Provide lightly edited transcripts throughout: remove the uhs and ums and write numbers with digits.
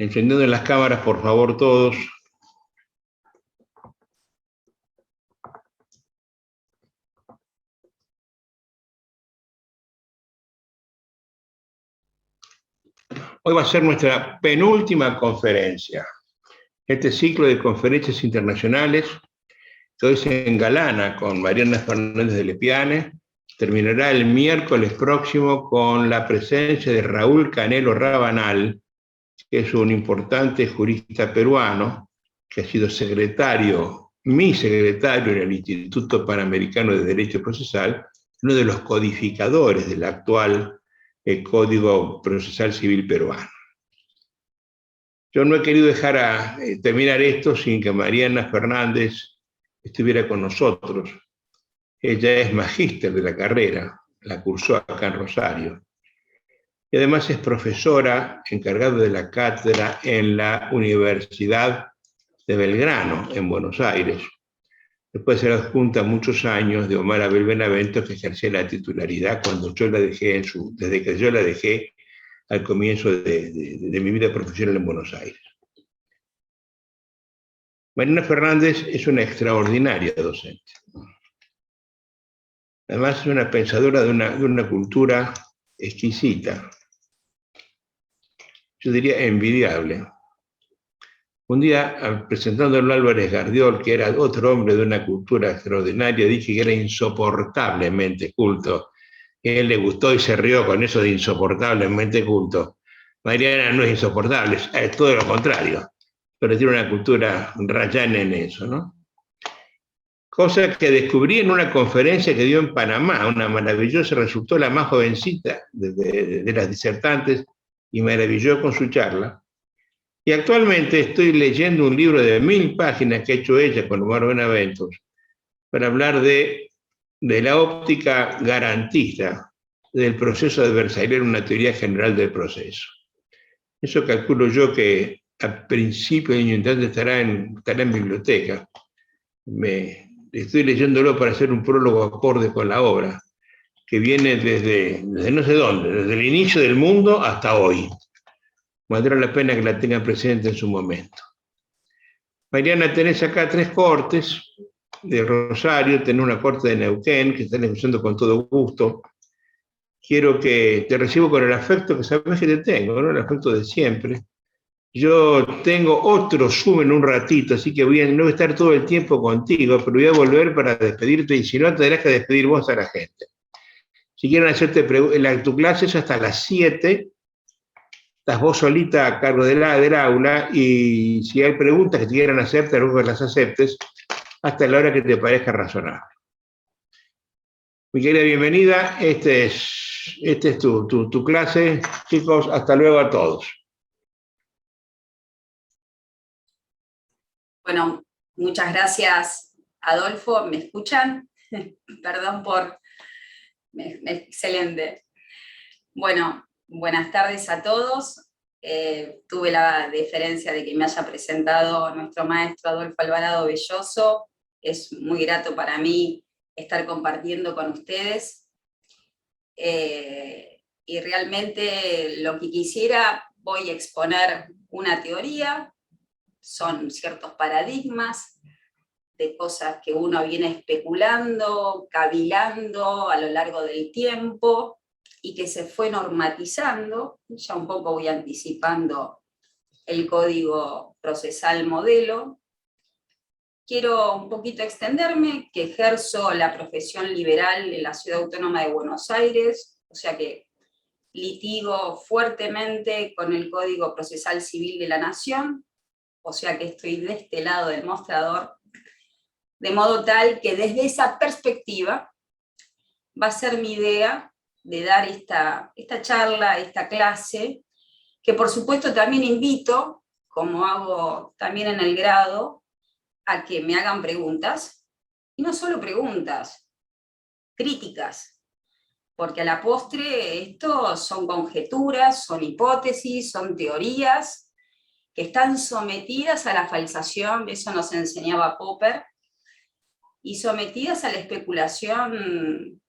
Encendiendo las cámaras, por favor, todos. Hoy va a ser nuestra penúltima conferencia. Este ciclo de conferencias internacionales, que hoy se engalana con Mariana Fernández de Lepiane, terminará el miércoles próximo con la presencia de Raúl Canelo Rabanal, que es un importante jurista peruano, que ha sido mi secretario en el Instituto Panamericano de Derecho Procesal, uno de los codificadores del actual Código Procesal Civil peruano. Yo no he querido dejar terminar esto sin que Mariana Fernández estuviera con nosotros. Ella es magíster de la carrera, la cursó acá en Rosario. Y además es profesora encargada de la cátedra en la Universidad de Belgrano, en Buenos Aires. Después se adjunta muchos años de Omar Abel Benavento, que ejercía la titularidad desde que yo la dejé al comienzo de mi vida profesional en Buenos Aires. Mariana Fernández es una extraordinaria docente. Además es una pensadora de una cultura exquisita, yo diría envidiable. Un día, presentándolo a Álvarez Gardiol, que era otro hombre de una cultura extraordinaria, dije que era insoportablemente culto. A él le gustó y se rió con eso de insoportablemente culto. Mariana no es insoportable, es todo lo contrario, pero tiene una cultura rayana en eso, ¿no? Cosa que descubrí en una conferencia que dio en Panamá, una maravillosa, resultó la más jovencita de las disertantes, y me maravilló con su charla. Y actualmente estoy leyendo un libro de 1000 páginas que ha hecho ella con Omar Benaventos para hablar de la óptica garantista del proceso adversarial, una teoría general del proceso. Eso calculo yo que a principio de año entrante estará en biblioteca. Estoy leyéndolo para hacer un prólogo acorde con la obra, que viene desde no sé dónde, desde el inicio del mundo hasta hoy. Valdrá la pena que la tengan presente en su momento. Mariana, tenés acá 3 cortes de Rosario, tenés una corte de Neuquén, que están escuchando con todo gusto. Quiero que te recibo con el afecto que sabes que te tengo, ¿no? El afecto de siempre. Yo tengo otro Zoom en un ratito, así que no voy a estar todo el tiempo contigo, pero voy a volver para despedirte, y si no, tendrás que despedir vos a la gente. Si quieren hacerte tu clase es hasta las 7, estás vos solita a cargo del aula, y si hay preguntas que te quieran hacer, te ruego que las aceptes hasta la hora que te parezca razonable. Mi querida, bienvenida, este es tu clase, chicos, hasta luego a todos. Bueno, muchas gracias, Adolfo. ¿Me escuchan? Perdón por... Excelente. Bueno, buenas tardes a todos. Tuve la deferencia de que me haya presentado nuestro maestro Adolfo Alvarado Belloso. Es muy grato para mí estar compartiendo con ustedes. Y realmente lo que quisiera, voy a exponer una teoría. Son ciertos paradigmas de cosas que uno viene especulando, cavilando a lo largo del tiempo y que se fue normatizando. Ya un poco voy anticipando el código procesal modelo. Quiero un poquito extenderme, que ejerzo la profesión liberal en la Ciudad Autónoma de Buenos Aires, o sea que litigo fuertemente con el Código Procesal Civil de la Nación, o sea que estoy de este lado del mostrador, de modo tal que desde esa perspectiva va a ser mi idea de dar esta charla, esta clase, que por supuesto también invito, como hago también en el grado, a que me hagan preguntas, y no solo preguntas, críticas, porque a la postre esto son conjeturas, son hipótesis, son teorías, que están sometidas a la falsación, eso nos enseñaba Popper, y sometidas a la especulación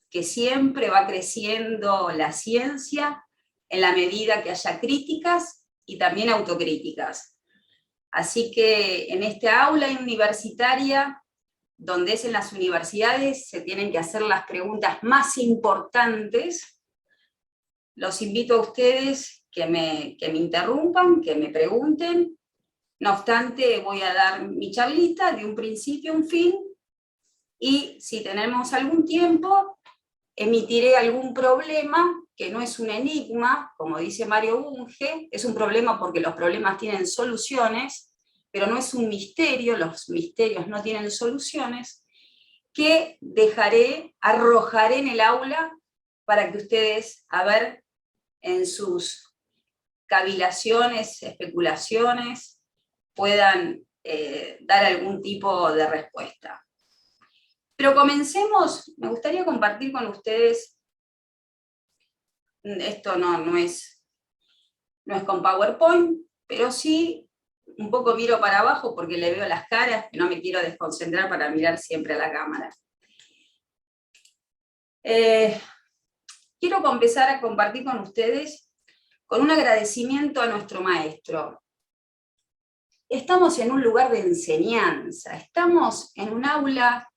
que siempre va creciendo la ciencia en la medida que haya críticas y también autocríticas. Así que en esta aula universitaria, donde es en las universidades, se tienen que hacer las preguntas más importantes. Los invito a ustedes que me interrumpan, que me pregunten. No obstante, voy a dar mi charlita de un principio a un fin, y si tenemos algún tiempo, emitiré algún problema, que no es un enigma, como dice Mario Bunge, es un problema porque los problemas tienen soluciones, pero no es un misterio, los misterios no tienen soluciones, que arrojaré en el aula para que ustedes, a ver, en sus cavilaciones, especulaciones, puedan dar algún tipo de respuesta. Pero comencemos, me gustaría compartir con ustedes, esto no es con PowerPoint, pero sí un poco miro para abajo porque le veo las caras, que no me quiero desconcentrar para mirar siempre a la cámara. Quiero empezar a compartir con ustedes con un agradecimiento a nuestro maestro. Estamos en un lugar de enseñanza, estamos en un aula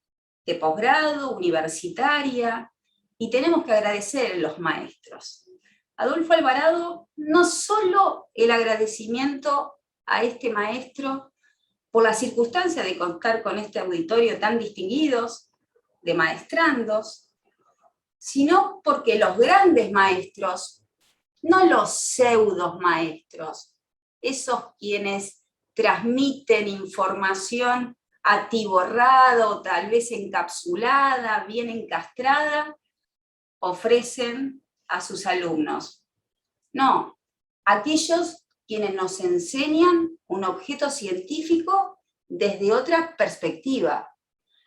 de posgrado, universitaria, y tenemos que agradecer a los maestros. Adolfo Alvarado, no solo el agradecimiento a este maestro por la circunstancia de contar con este auditorio tan distinguidos, de maestrandos, sino porque los grandes maestros, no los pseudos maestros, esos quienes transmiten información atiborrada o tal vez encapsulada, bien encastrada, ofrecen a sus alumnos. No, aquellos quienes nos enseñan un objeto científico desde otra perspectiva,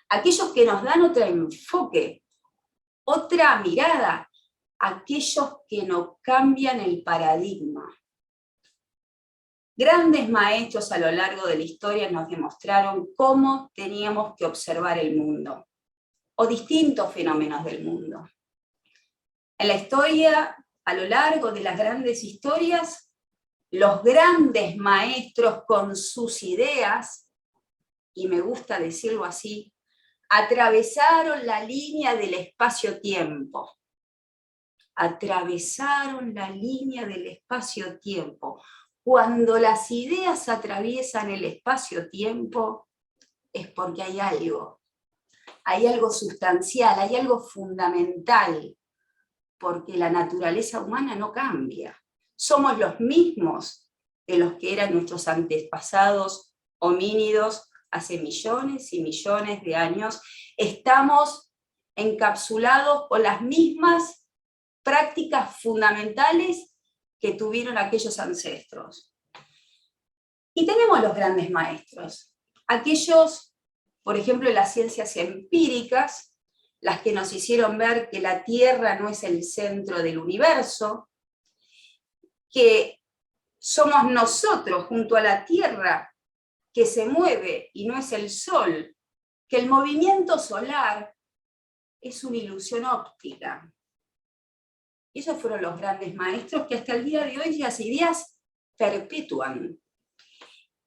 aquellos que nos dan otro enfoque, otra mirada, aquellos que nos cambian el paradigma. Grandes maestros a lo largo de la historia nos demostraron cómo teníamos que observar el mundo, o distintos fenómenos del mundo. En la historia, a lo largo de las grandes historias, los grandes maestros con sus ideas, y me gusta decirlo así, atravesaron la línea del espacio-tiempo. Atravesaron la línea del espacio-tiempo. Cuando las ideas atraviesan el espacio-tiempo, es porque hay algo sustancial, hay algo fundamental, porque la naturaleza humana no cambia. Somos los mismos de los que eran nuestros antepasados homínidos hace millones y millones de años. Estamos encapsulados por las mismas prácticas fundamentales que tuvieron aquellos ancestros. Y tenemos los grandes maestros, aquellos, por ejemplo, en las ciencias empíricas, las que nos hicieron ver que la Tierra no es el centro del universo, que somos nosotros junto a la Tierra que se mueve y no es el Sol, que el movimiento solar es una ilusión óptica. Esos fueron los grandes maestros que hasta el día de hoy las ideas perpetúan.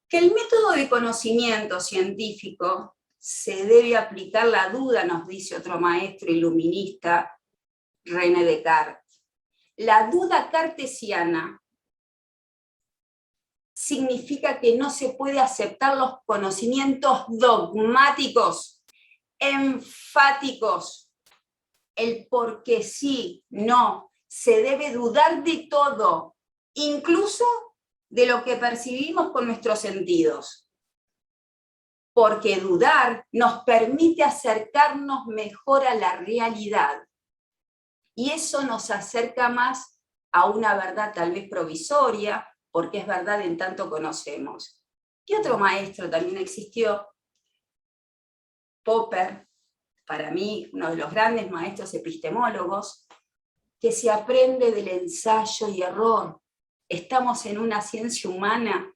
Que el método de conocimiento científico se debe aplicar la duda, nos dice otro maestro iluminista, René Descartes. La duda cartesiana significa que no se puede aceptar los conocimientos dogmáticos, enfáticos, el porque sí, no. Se debe dudar de todo, incluso de lo que percibimos con nuestros sentidos. Porque dudar nos permite acercarnos mejor a la realidad. Y eso nos acerca más a una verdad tal vez provisoria, porque es verdad en tanto conocemos. Y otro maestro también existió, Popper, para mí uno de los grandes maestros epistemólogos, que se aprende del ensayo y error. Estamos en una ciencia humana,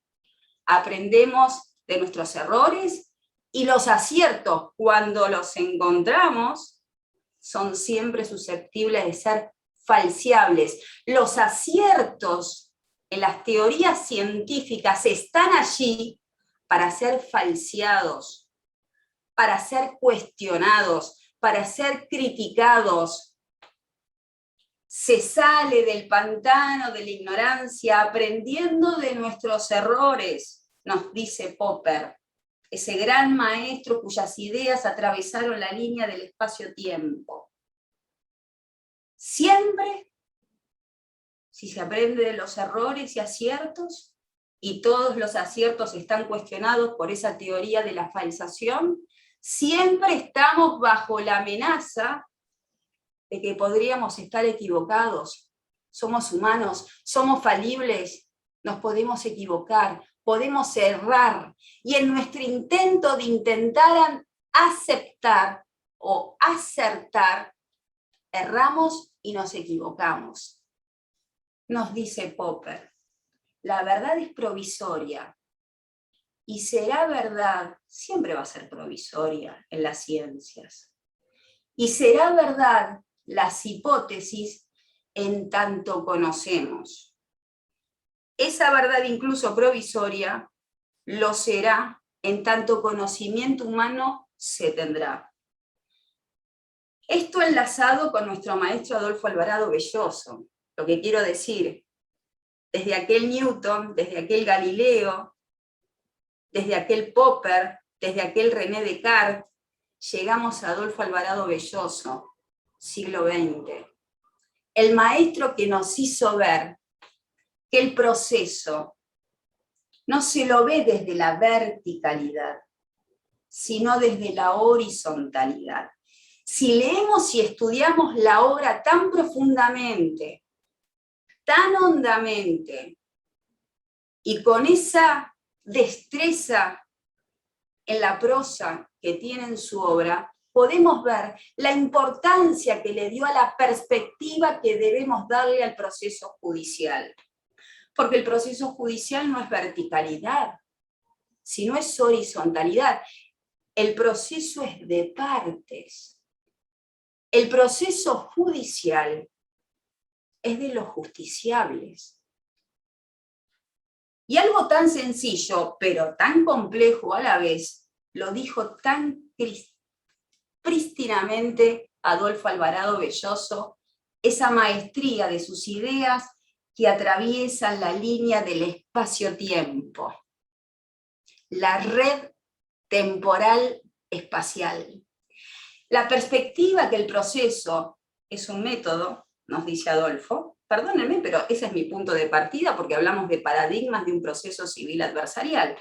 aprendemos de nuestros errores y los aciertos, cuando los encontramos, son siempre susceptibles de ser falseables. Los aciertos en las teorías científicas están allí para ser falseados, para ser cuestionados, para ser criticados. Se sale del pantano de la ignorancia aprendiendo de nuestros errores, nos dice Popper, ese gran maestro cuyas ideas atravesaron la línea del espacio-tiempo. Siempre, si se aprende de los errores y aciertos, y todos los aciertos están cuestionados por esa teoría de la falsación, siempre estamos bajo la amenaza de que podríamos estar equivocados. Somos humanos, somos falibles, nos podemos equivocar, podemos errar, y en nuestro intento de intentar aceptar o acertar, erramos y nos equivocamos. Nos dice Popper, la verdad es provisoria, y será verdad, siempre va a ser provisoria en las ciencias, y será verdad las hipótesis en tanto conocemos. Esa verdad incluso provisoria lo será en tanto conocimiento humano se tendrá. Esto enlazado con nuestro maestro Adolfo Alvarado Belloso, lo que quiero decir, desde aquel Newton, desde aquel Galileo, desde aquel Popper, desde aquel René Descartes, llegamos a Adolfo Alvarado Belloso, siglo XX. El maestro que nos hizo ver que el proceso no se lo ve desde la verticalidad, sino desde la horizontalidad. Si leemos y estudiamos la obra tan profundamente, tan hondamente, y con esa destreza en la prosa que tiene en su obra, podemos ver la importancia que le dio a la perspectiva que debemos darle al proceso judicial. Porque el proceso judicial no es verticalidad, sino es horizontalidad. El proceso es de partes. El proceso judicial es de los justiciables. Y algo tan sencillo, pero tan complejo a la vez, lo dijo tan prístinamente Adolfo Alvarado Belloso, esa maestría de sus ideas que atraviesan la línea del espacio-tiempo, la red temporal espacial. La perspectiva que el proceso es un método, nos dice Adolfo, perdónenme, pero ese es mi punto de partida porque hablamos de paradigmas de un proceso civil adversarial.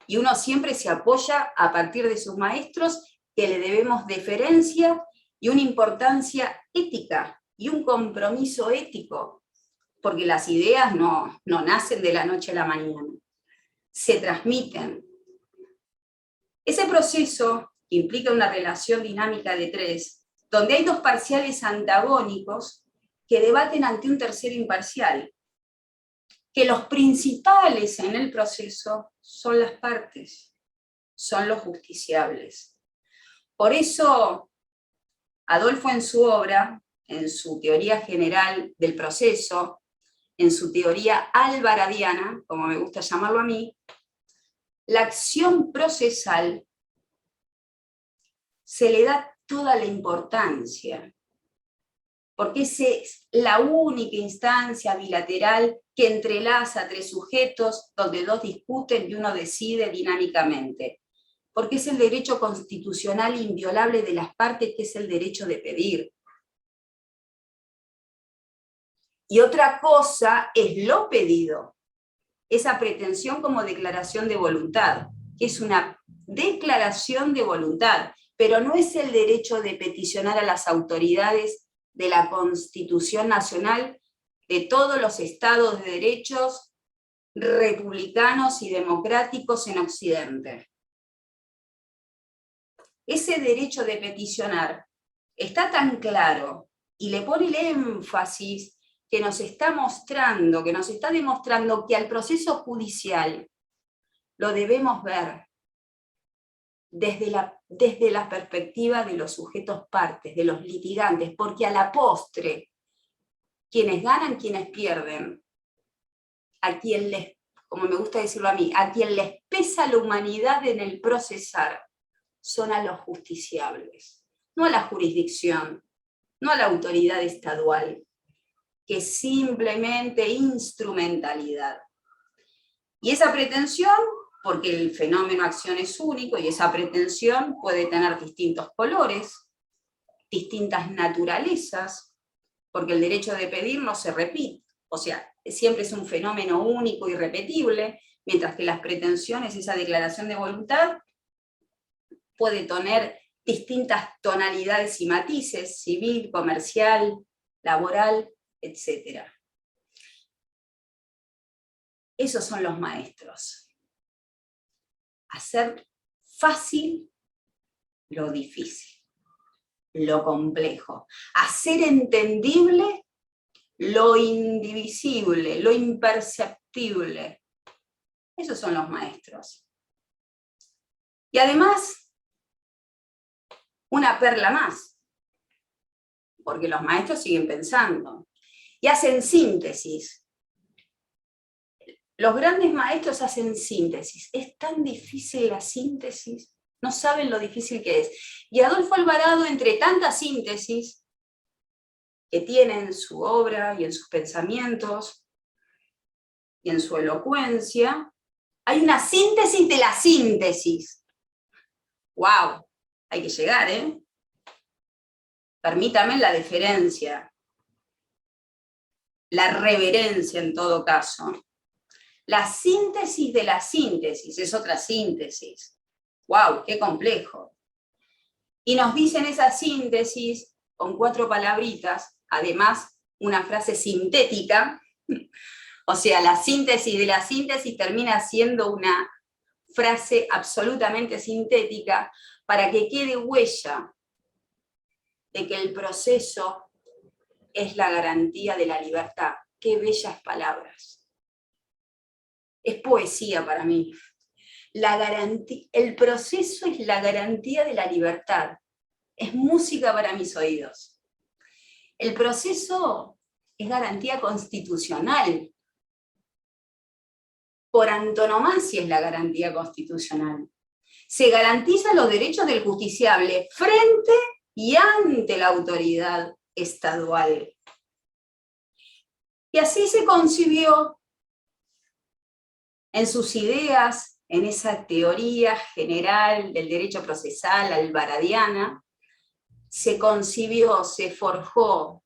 Y uno siempre se apoya a partir de sus maestros que le debemos deferencia y una importancia ética y un compromiso ético, porque las ideas no nacen de la noche a la mañana, se transmiten. Ese proceso implica una relación dinámica de tres, donde hay dos parciales antagónicos que debaten ante un tercero imparcial, que los principales en el proceso son las partes, son los justiciables. Por eso, Adolfo en su obra, en su teoría general del proceso, en su teoría alvaradiana, como me gusta llamarlo a mí, la acción procesal se le da toda la importancia, porque es la única instancia bilateral que entrelaza tres sujetos donde dos discuten y uno decide dinámicamente, porque es el derecho constitucional inviolable de las partes, que es el derecho de pedir. Y otra cosa es lo pedido, esa pretensión como declaración de voluntad, que es una declaración de voluntad, pero no es el derecho de peticionar a las autoridades de la Constitución Nacional de todos los estados de derechos republicanos y democráticos en Occidente. Ese derecho de peticionar está tan claro y le pone el énfasis que nos está mostrando, que nos está demostrando que al proceso judicial lo debemos ver desde la perspectiva de los sujetos partes, de los litigantes, porque a la postre, quienes ganan, quienes pierden, como me gusta decirlo a mí, a quien les pesa la humanidad en el procesar, son a los justiciables, no a la jurisdicción, no a la autoridad estadual, que es simplemente instrumentalidad. Y esa pretensión, porque el fenómeno acción es único, y esa pretensión puede tener distintos colores, distintas naturalezas, porque el derecho de pedir no se repite, o sea, siempre es un fenómeno único y repetible, mientras que las pretensiones, esa declaración de voluntad, puede tener distintas tonalidades y matices, civil, comercial, laboral, etc. Esos son los maestros. Hacer fácil lo difícil, lo complejo. Hacer entendible lo indivisible, lo imperceptible. Esos son los maestros. Y además, una perla más, porque los maestros siguen pensando y hacen síntesis. Los grandes maestros hacen síntesis. Es tan difícil la síntesis, no saben lo difícil que es. Y Adolfo Alvarado, entre tanta síntesis que tiene en su obra y en sus pensamientos y en su elocuencia, hay una síntesis de la síntesis. ¡Wow! Hay que llegar, ¿eh? Permítame la deferencia, la reverencia en todo caso. La síntesis de la síntesis es otra síntesis. ¡Wow! ¡Qué complejo! Y nos dicen esa síntesis con 4 palabritas, además una frase sintética, o sea, la síntesis de la síntesis termina siendo una frase absolutamente sintética para que quede huella de que el proceso es la garantía de la libertad. ¡Qué bellas palabras! Es poesía para mí. El proceso es la garantía de la libertad. Es música para mis oídos. El proceso es garantía constitucional. Por antonomasia es la garantía constitucional. Se garantizan los derechos del justiciable frente y ante la autoridad estadual. Y así se concibió en sus ideas, en esa teoría general del derecho procesal alvaradiana, se concibió, se forjó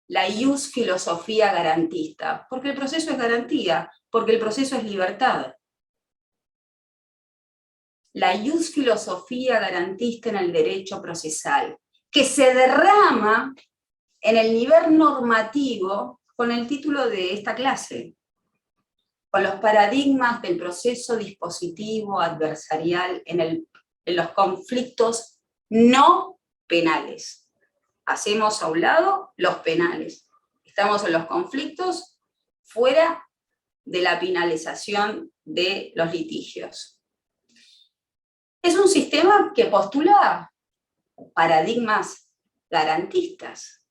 la ius filosofía garantista, porque el proceso es garantía, porque el proceso es libertad. La ius filosofía garantista en el derecho procesal, que se derrama en el nivel normativo con el título de esta clase, con los paradigmas del proceso dispositivo adversarial en los conflictos no penales. Hacemos a un lado los penales. Estamos en los conflictos fuera de la penalización de los litigios. Es un sistema que postula paradigmas garantistas,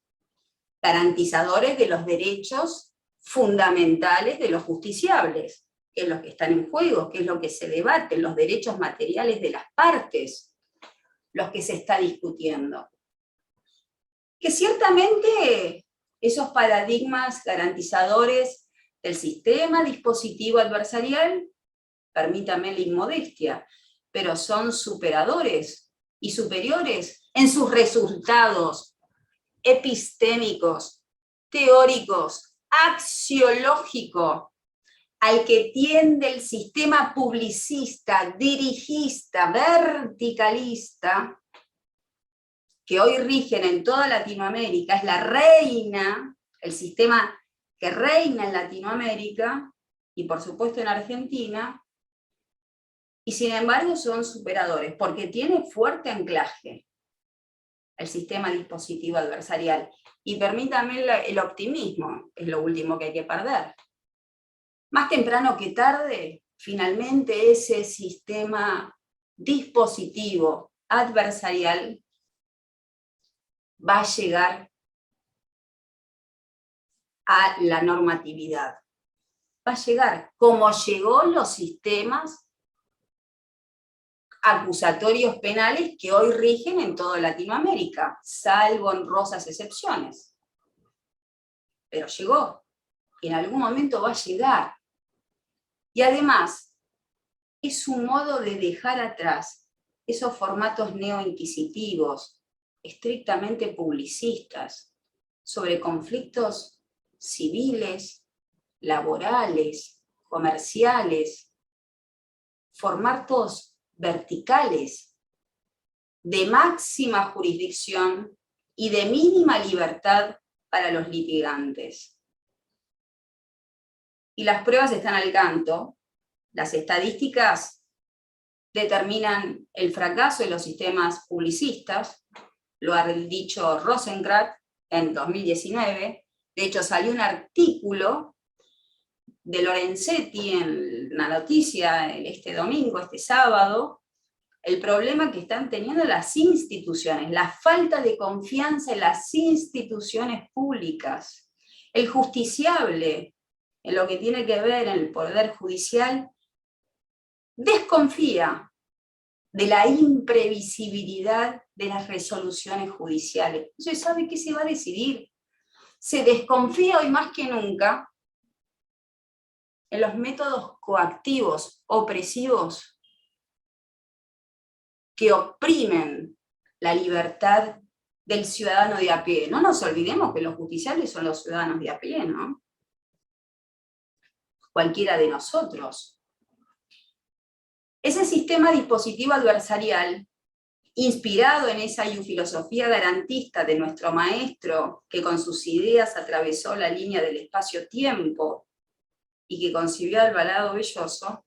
garantizadores de los derechos fundamentales de los justiciables, que es lo que están en juego, que es lo que se debate, los derechos materiales de las partes, los que se está discutiendo. Que ciertamente esos paradigmas garantizadores del sistema dispositivo adversarial, permítame la inmodestia, pero son superadores y superiores en sus resultados epistémicos, teóricos, axiológico, al que tiende el sistema publicista, dirigista, verticalista, que hoy rigen en toda Latinoamérica, es la reina, el sistema que reina en Latinoamérica, y por supuesto en Argentina, y sin embargo son superadores, porque tiene fuerte anclaje el sistema dispositivo adversarial. Y permítame el optimismo, es lo último que hay que perder. Más temprano que tarde, finalmente ese sistema dispositivo adversarial va a llegar a la normatividad. Va a llegar, como llegó los sistemas acusatorios penales que hoy rigen en toda Latinoamérica, salvo honrosas excepciones. Pero llegó, y en algún momento va a llegar. Y además, es un modo de dejar atrás esos formatos neoinquisitivos, estrictamente publicistas, sobre conflictos civiles, laborales, comerciales, formatos verticales, de máxima jurisdicción y de mínima libertad para los litigantes. Y las pruebas están al canto. Las estadísticas determinan el fracaso de los sistemas publicistas, lo ha dicho Rosenkrantz en 2019, de hecho salió un artículo de Lorenzetti en la noticia este domingo, este sábado, el problema que están teniendo las instituciones, la falta de confianza en las instituciones públicas, el justiciable en lo que tiene que ver en el poder judicial, desconfía de la imprevisibilidad de las resoluciones judiciales. No se sabe qué se va a decidir. Se desconfía hoy más que nunca en los métodos coactivos, opresivos, que oprimen la libertad del ciudadano de a pie. No nos olvidemos que los justiciables son los ciudadanos de a pie, ¿no? Cualquiera de nosotros. Ese sistema dispositivo adversarial, inspirado en esa filosofía garantista de nuestro maestro, que con sus ideas atravesó la línea del espacio-tiempo y que concibió Alvarado Belloso,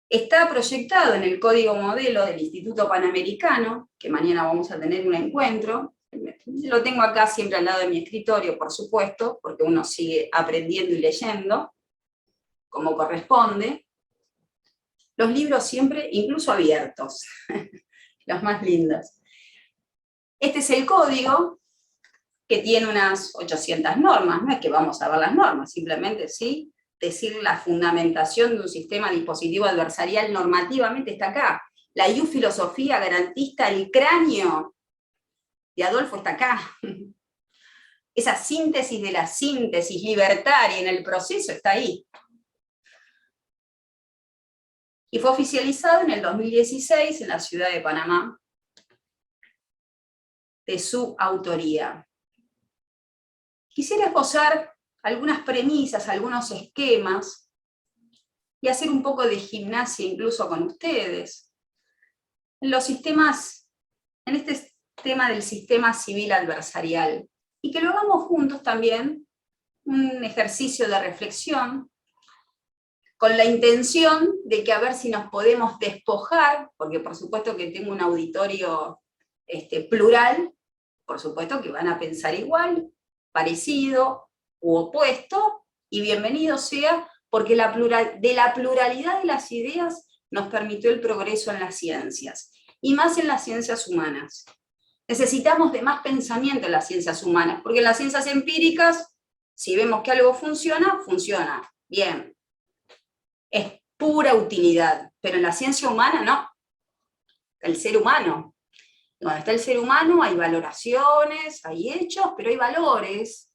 está proyectado en el código modelo del Instituto Panamericano, que mañana vamos a tener un encuentro. Lo tengo acá siempre al lado de mi escritorio, por supuesto, porque uno sigue aprendiendo y leyendo, como corresponde. Los libros siempre, incluso abiertos, los más lindos. Este es el código, que tiene unas 800 normas, no es que vamos a ver las normas, simplemente sí, decir la fundamentación de un sistema dispositivo adversarial normativamente está acá. La filosofía garantista, el cráneo de Adolfo está acá. Esa síntesis de la síntesis libertaria en el proceso está ahí. Y fue oficializado en el 2016 en la ciudad de Panamá, de su autoría. Quisiera esbozar algunas premisas, algunos esquemas, y hacer un poco de gimnasia incluso con ustedes. En los sistemas, en este tema del sistema civil adversarial, y que lo hagamos juntos también, un ejercicio de reflexión, con la intención de que a ver si nos podemos despojar, porque por supuesto que tengo un auditorio plural, por supuesto que van a pensar igual, parecido u opuesto, y bienvenido sea, porque de la pluralidad de las ideas nos permitió el progreso en las ciencias, y más en las ciencias humanas. Necesitamos de más pensamiento en las ciencias humanas, porque en las ciencias empíricas, si vemos que algo funciona, funciona, bien. Es pura utilidad, pero en la ciencia humana no. El ser humano. Cuando está el ser humano hay valoraciones, hay hechos, pero hay valores.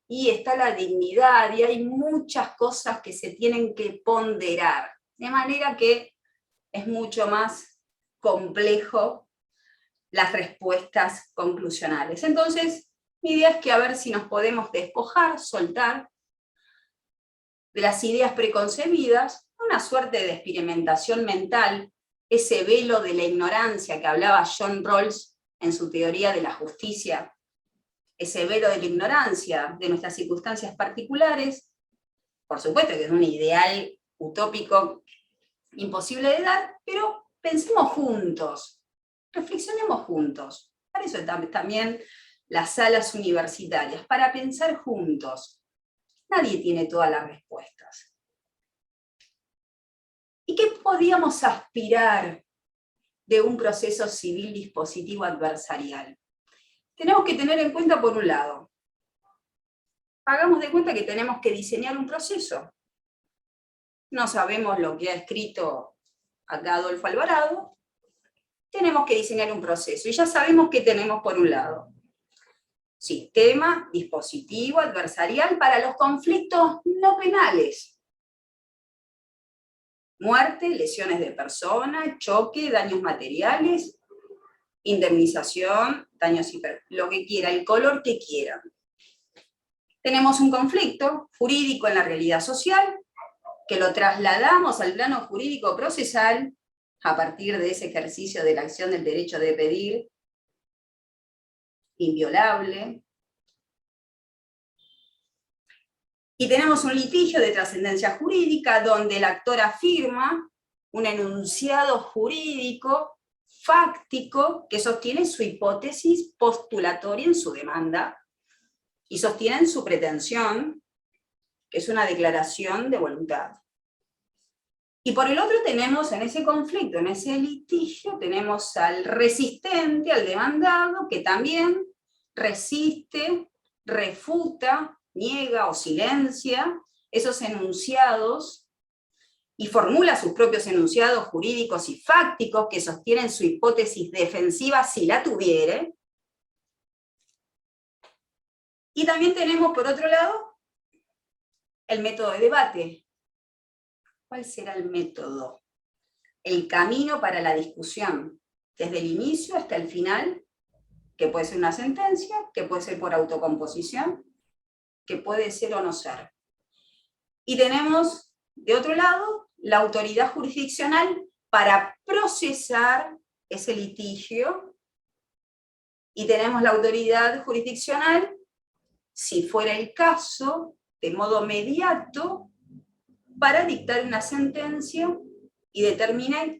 Y está la dignidad, y hay muchas cosas que se tienen que ponderar. De manera que es mucho más complejo las respuestas conclusionales. Entonces, mi idea es que a ver si nos podemos despojar, soltar de las ideas preconcebidas, una suerte de experimentación mental, ese velo de la ignorancia que hablaba John Rawls en su teoría de la justicia, ese velo de la ignorancia de nuestras circunstancias particulares, por supuesto que es un ideal utópico imposible de dar, pero pensemos juntos, reflexionemos juntos. Para eso también las salas universitarias, para pensar juntos. Nadie tiene todas las respuestas. ¿Y qué podíamos aspirar de un proceso civil dispositivo adversarial? Tenemos que tener en cuenta, por un lado, hagamos de cuenta que tenemos que diseñar un proceso. No sabemos lo que ha escrito acá Adolfo Alvarado, tenemos que diseñar un proceso. Y ya sabemos que tenemos por un lado sistema, dispositivo, adversarial para los conflictos no penales. Muerte, lesiones de persona, choque, daños materiales, indemnización, daños lo que quiera, el color que quieran. Tenemos un conflicto jurídico en la realidad social, que lo trasladamos al plano jurídico procesal a partir de ese ejercicio de la acción del derecho de pedir, inviolable. Y tenemos un litigio de trascendencia jurídica donde el actor afirma un enunciado jurídico fáctico que sostiene su hipótesis postulatoria en su demanda y sostiene su pretensión, que es una declaración de voluntad. Y por el otro tenemos en ese conflicto, en ese litigio, tenemos al resistente, al demandado, que también resiste, refuta, niega o silencia esos enunciados y formula sus propios enunciados jurídicos y fácticos que sostienen su hipótesis defensiva si la tuviere. Y también tenemos, por otro lado, el método de debate. ¿Cuál será el método? El camino para la discusión, desde el inicio hasta el final, que puede ser una sentencia, que puede ser por autocomposición, que puede ser o no ser. Y tenemos, de otro lado, la autoridad jurisdiccional para procesar ese litigio, y tenemos la autoridad jurisdiccional, si fuera el caso, de modo mediato, para dictar una sentencia y determinar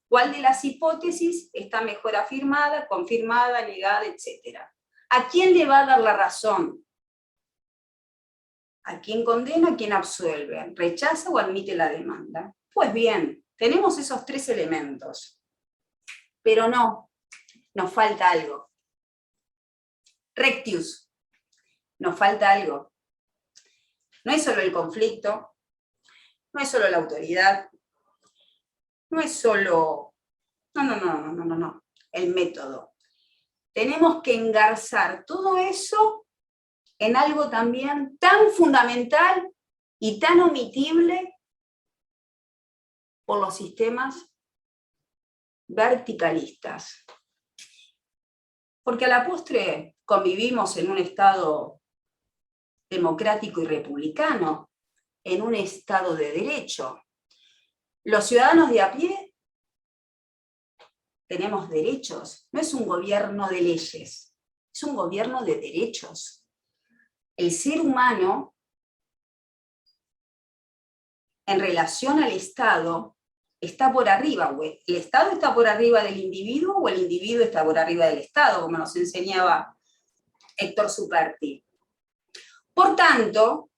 cuál de las hipótesis está mejor afirmada, confirmada, negada, etc. ¿A quién le va a dar la razón? ¿A quién condena, a quién absuelve? ¿Rechaza o admite la demanda? Pues bien, tenemos esos tres elementos. Pero no, nos falta algo. Rectius, nos falta algo. No es solo el conflicto, no es solo la autoridad, no es solo... No. El método. Tenemos que engarzar todo eso en algo también tan fundamental y tan omitible por los sistemas verticalistas. Porque a la postre convivimos en un Estado democrático y republicano, en un Estado de derecho. Los ciudadanos de a pie tenemos derechos, no es un gobierno de leyes, es un gobierno de derechos. El ser humano, en relación al Estado, está por arriba, o el Estado está por arriba del individuo, o el individuo está por arriba del Estado, como nos enseñaba Héctor Superti. Por tanto,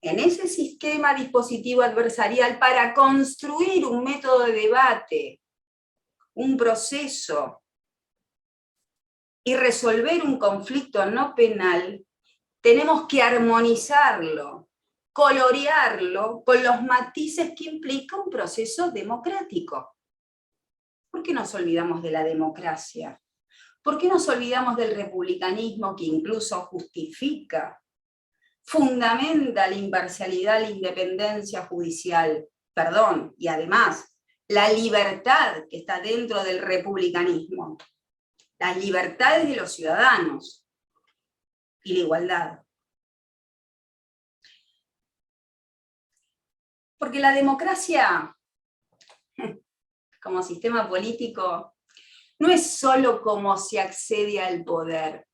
en ese sistema dispositivo adversarial, para construir un método de debate, un proceso, y resolver un conflicto no penal, tenemos que armonizarlo, colorearlo con los matices que implica un proceso democrático. ¿Por qué nos olvidamos de la democracia? ¿Por qué nos olvidamos del republicanismo que incluso justifica, fundamenta la imparcialidad, la independencia judicial, y además la libertad que está dentro del republicanismo, las libertades de los ciudadanos y la igualdad? Porque la democracia, como sistema político, no es solo cómo se accede al poder.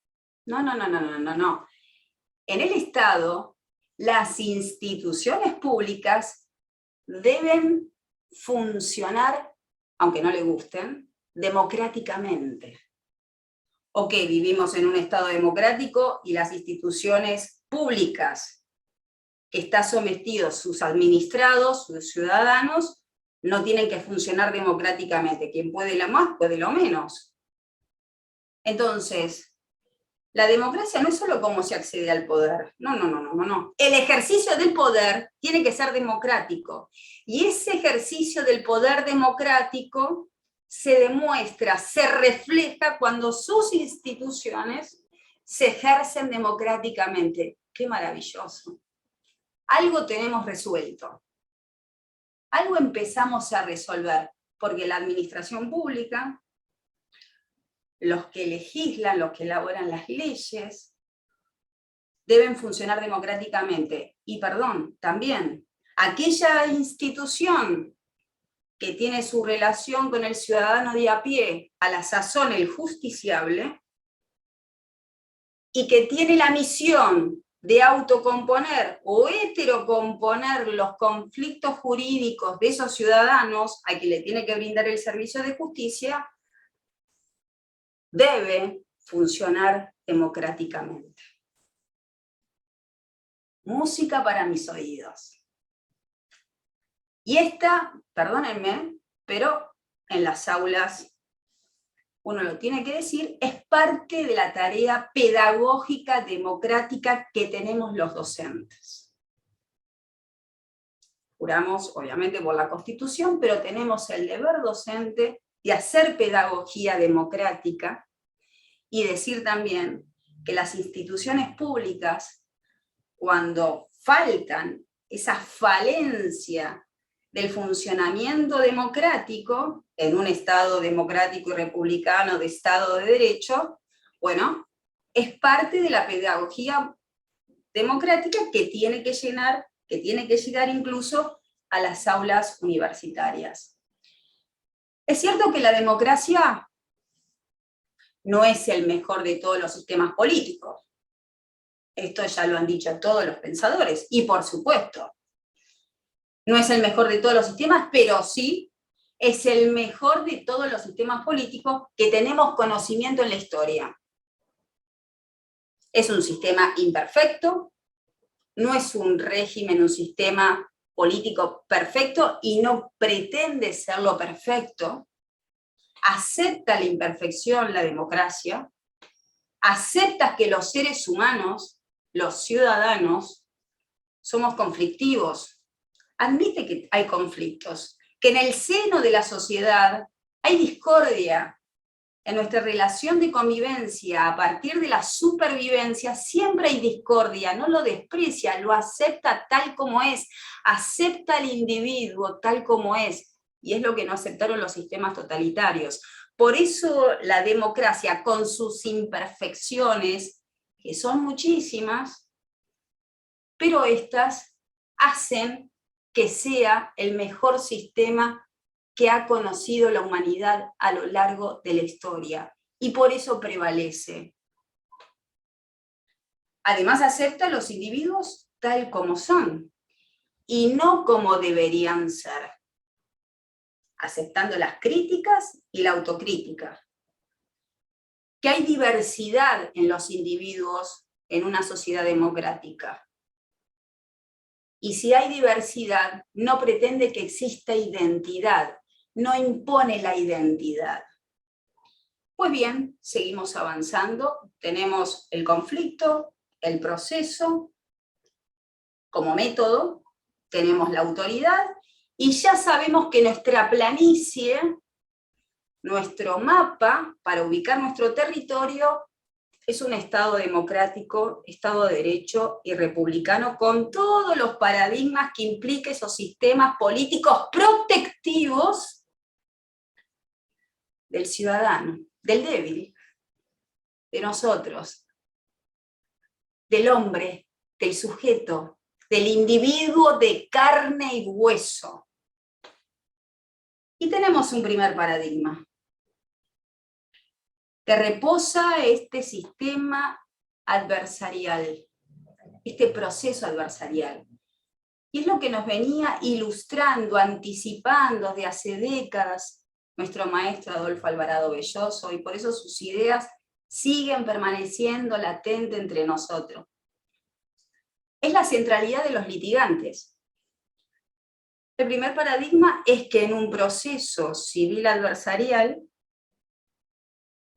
No. En el Estado, las instituciones públicas deben funcionar, aunque no le gusten, democráticamente. ¿O qué? ¿Vivimos en un Estado democrático y las instituciones públicas que están sometidos sus administrados, sus ciudadanos, no tienen que funcionar democráticamente? Quien puede lo más, puede lo menos. Entonces, La democracia no es solo cómo se accede al poder. No. El ejercicio del poder tiene que ser democrático. Y ese ejercicio del poder democrático se demuestra, se refleja cuando sus instituciones se ejercen democráticamente. ¡Qué maravilloso! Algo tenemos resuelto. Algo empezamos a resolver, porque la administración pública, los que legislan, los que elaboran las leyes, deben funcionar democráticamente. Y perdón, también, aquella institución que tiene su relación con el ciudadano de a pie, a la sazón el justiciable, y que tiene la misión de autocomponer o heterocomponer los conflictos jurídicos de esos ciudadanos a quien le tiene que brindar el servicio de justicia, debe funcionar democráticamente. Música para mis oídos. Y esta, perdónenme, pero en las aulas, uno lo tiene que decir, es parte de la tarea pedagógica democrática que tenemos los docentes. Juramos, obviamente, por la Constitución, pero tenemos el deber docente de hacer pedagogía democrática y decir también que las instituciones públicas, cuando faltan esa falencia del funcionamiento democrático, en un Estado democrático y republicano de Estado de Derecho, bueno, es parte de la pedagogía democrática que tiene que llegar incluso a las aulas universitarias. Es cierto que la democracia no es el mejor de todos los sistemas políticos. Esto ya lo han dicho todos los pensadores, y por supuesto, no es el mejor de todos los sistemas, pero sí es el mejor de todos los sistemas políticos que tenemos conocimiento en la historia. Es un sistema imperfecto, no es un régimen, un sistema político perfecto y no pretende serlo perfecto. Acepta la imperfección la democracia, acepta que los seres humanos, los ciudadanos, somos conflictivos, admite que hay conflictos, que en el seno de la sociedad hay discordia. En nuestra relación de convivencia, a partir de la supervivencia, siempre hay discordia, no lo desprecia, lo acepta tal como es, acepta al individuo tal como es, y es lo que no aceptaron los sistemas totalitarios. Por eso la democracia, con sus imperfecciones, que son muchísimas, pero estas hacen que sea el mejor sistema que ha conocido la humanidad a lo largo de la historia, y por eso prevalece. Además acepta a los individuos tal como son, y no como deberían ser, aceptando las críticas y la autocrítica. Que hay diversidad en los individuos en una sociedad democrática. Y si hay diversidad, no pretende que exista identidad, no impone la identidad. Pues bien, seguimos avanzando, tenemos el conflicto, el proceso como método, tenemos la autoridad, y ya sabemos que nuestra planicie, nuestro mapa para ubicar nuestro territorio, es un Estado democrático, Estado de Derecho y republicano, con todos los paradigmas que implica esos sistemas políticos protectivos del ciudadano, del débil, de nosotros, del hombre, del sujeto, del individuo de carne y hueso. Y tenemos un primer paradigma, que reposa este sistema adversarial, este proceso adversarial. Y es lo que nos venía ilustrando, anticipando desde hace décadas nuestro maestro Adolfo Alvarado Belloso, y por eso sus ideas siguen permaneciendo latentes entre nosotros. Es la centralidad de los litigantes. El primer paradigma es que en un proceso civil adversarial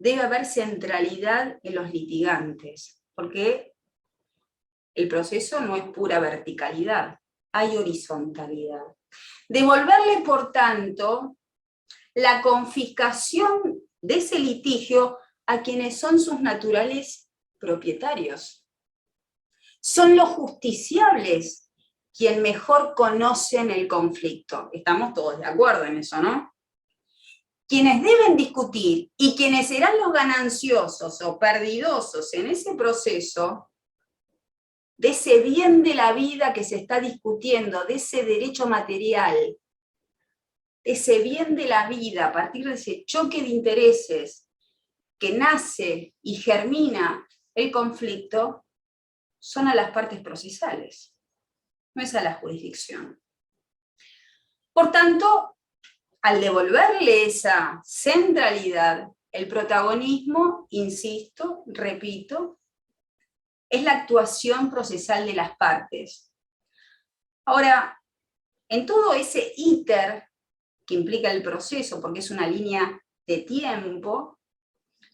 debe haber centralidad en los litigantes, porque el proceso no es pura verticalidad, hay horizontalidad. Devolverle, por tanto, la confiscación de ese litigio a quienes son sus naturales propietarios. Son los justiciables quienes mejor conocen el conflicto. Estamos todos de acuerdo en eso, ¿no? Quienes deben discutir y quienes serán los gananciosos o perdidosos en ese proceso, de ese bien de la vida que se está discutiendo, de ese derecho material, de ese bien de la vida, a partir de ese choque de intereses que nace y germina el conflicto, son a las partes procesales, no es a la jurisdicción. Por tanto, al devolverle esa centralidad, el protagonismo, insisto, repito, es la actuación procesal de las partes. Ahora, en todo ese íter que implica el proceso, porque es una línea de tiempo,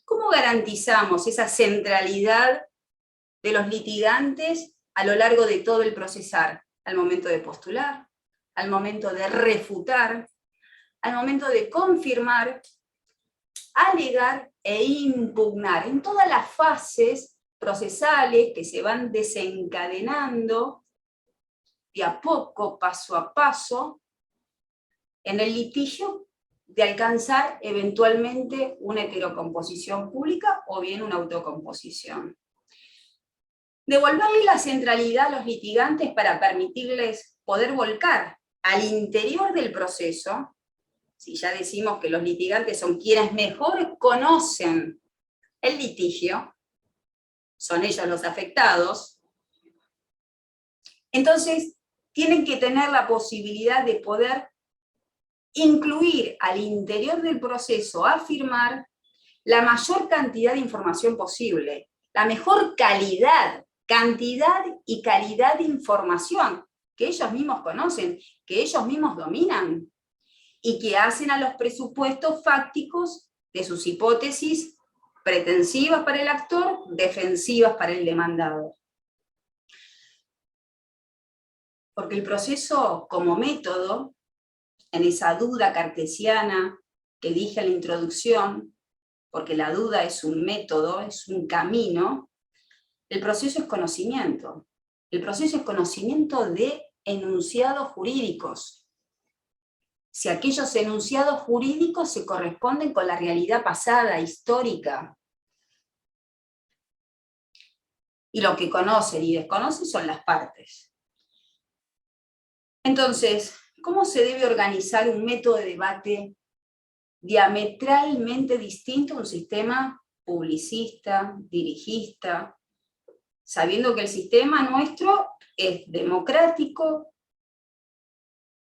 ¿cómo garantizamos esa centralidad de los litigantes a lo largo de todo el procesar? Al momento de postular, al momento de refutar, al momento de confirmar, alegar e impugnar, en todas las fases procesales que se van desencadenando de a poco, paso a paso, en el litigio de alcanzar eventualmente una heterocomposición pública o bien una autocomposición. Devolverle la centralidad a los litigantes para permitirles poder volcar al interior del proceso, si ya decimos que los litigantes son quienes mejor conocen el litigio, son ellos los afectados, entonces tienen que tener la posibilidad de poder incluir al interior del proceso, afirmar la mayor cantidad de información posible, la mejor calidad, cantidad y calidad de información que ellos mismos conocen, que ellos mismos dominan, y que hacen a los presupuestos fácticos de sus hipótesis pretensivas para el actor, defensivas para el demandado. Porque el proceso como método, en esa duda cartesiana que dije a la introducción, porque la duda es un método, es un camino, el proceso es conocimiento. El proceso es conocimiento de enunciados jurídicos. Si aquellos enunciados jurídicos se corresponden con la realidad pasada, histórica. Y lo que conocen y desconocen son las partes. Entonces, ¿cómo se debe organizar un método de debate diametralmente distinto a un sistema publicista, dirigista, sabiendo que el sistema nuestro es democrático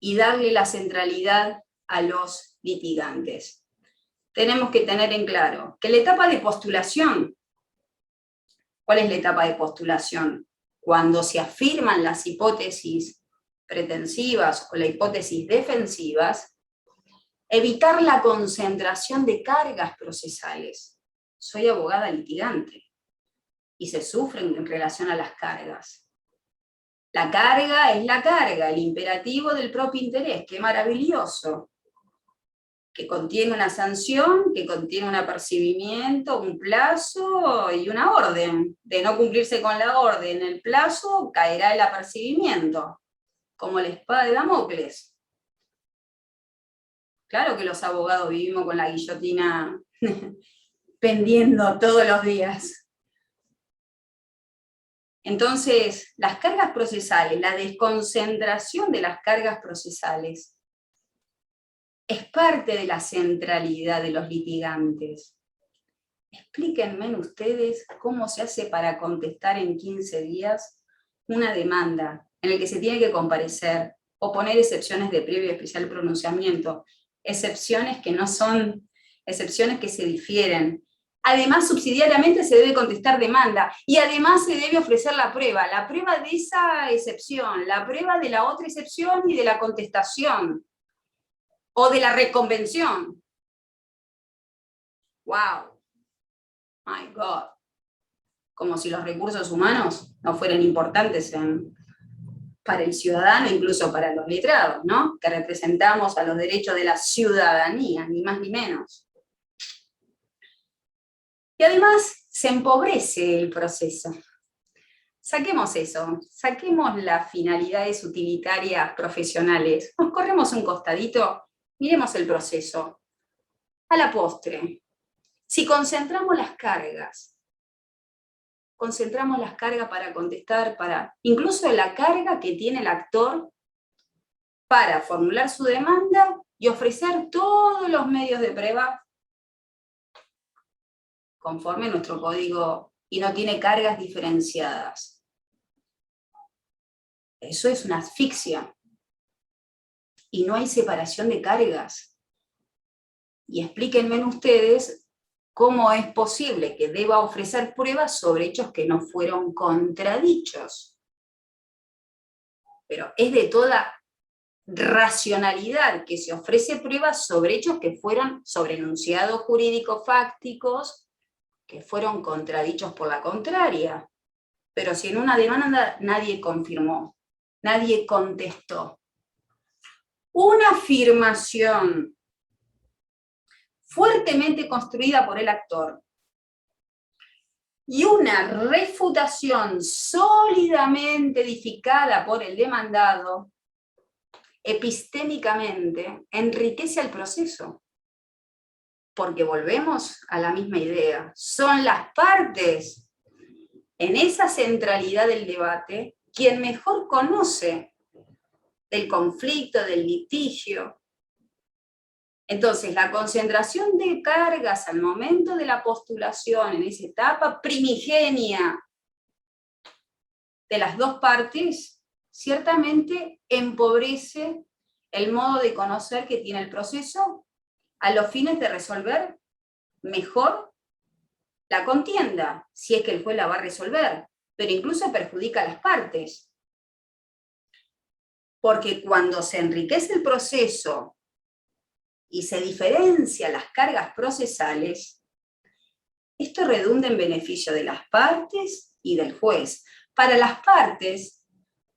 y darle la centralidad a los litigantes? Tenemos que tener en claro que la etapa de postulación, ¿cuál es la etapa de postulación? Cuando se afirman las hipótesis pretensivas o las hipótesis defensivas, evitar la concentración de cargas procesales. Soy abogada litigante y se sufren en relación a las cargas. La carga es la carga, el imperativo del propio interés, qué maravilloso, que contiene una sanción, que contiene un apercibimiento, un plazo y una orden. De no cumplirse con la orden, el plazo, caerá el apercibimiento, como la espada de Damocles. Claro que los abogados vivimos con la guillotina pendiendo todos los días. Entonces, las cargas procesales, la desconcentración de las cargas procesales, es parte de la centralidad de los litigantes. Explíquenme ustedes cómo se hace para contestar en 15 días una demanda en la que se tiene que comparecer o poner excepciones de previo y especial pronunciamiento, excepciones que no son, excepciones que se difieren. Además, subsidiariamente se debe contestar demanda y además se debe ofrecer la prueba de esa excepción, la prueba de la otra excepción y de la contestación o de la reconvención. ¡Wow! My God. Como si los recursos humanos no fueran importantes para el ciudadano, incluso para los letrados, ¿no? Que representamos a los derechos de la ciudadanía, ni más ni menos. Y además se empobrece el proceso. Saquemos eso, saquemos las finalidades utilitarias profesionales, nos corremos un costadito, miremos el proceso. A la postre, si concentramos las cargas para contestar, incluso la carga que tiene el actor para formular su demanda y ofrecer todos los medios de prueba conforme nuestro código y no tiene cargas diferenciadas. Eso es una asfixia. Y no hay separación de cargas. Y explíquenme ustedes cómo es posible que deba ofrecer pruebas sobre hechos que no fueron contradichos. Pero es de toda racionalidad que se ofrece pruebas sobre hechos que fueron, sobre enunciados jurídicos fácticos, que fueron contradichos por la contraria. Pero si en una demanda nadie confirmó, nadie contestó. Una afirmación fuertemente construida por el actor y una refutación sólidamente edificada por el demandado, epistémicamente enriquece el proceso. Porque volvemos a la misma idea. Son las partes, en esa centralidad del debate, quien mejor conoce del conflicto, del litigio. Entonces, la concentración de cargas al momento de la postulación, en esa etapa primigenia de las dos partes, ciertamente empobrece el modo de conocer que tiene el proceso a los fines de resolver mejor la contienda, si es que el juez la va a resolver, pero incluso perjudica a las partes. Porque cuando se enriquece el proceso y se diferencian las cargas procesales, esto redunda en beneficio de las partes y del juez. Para las partes,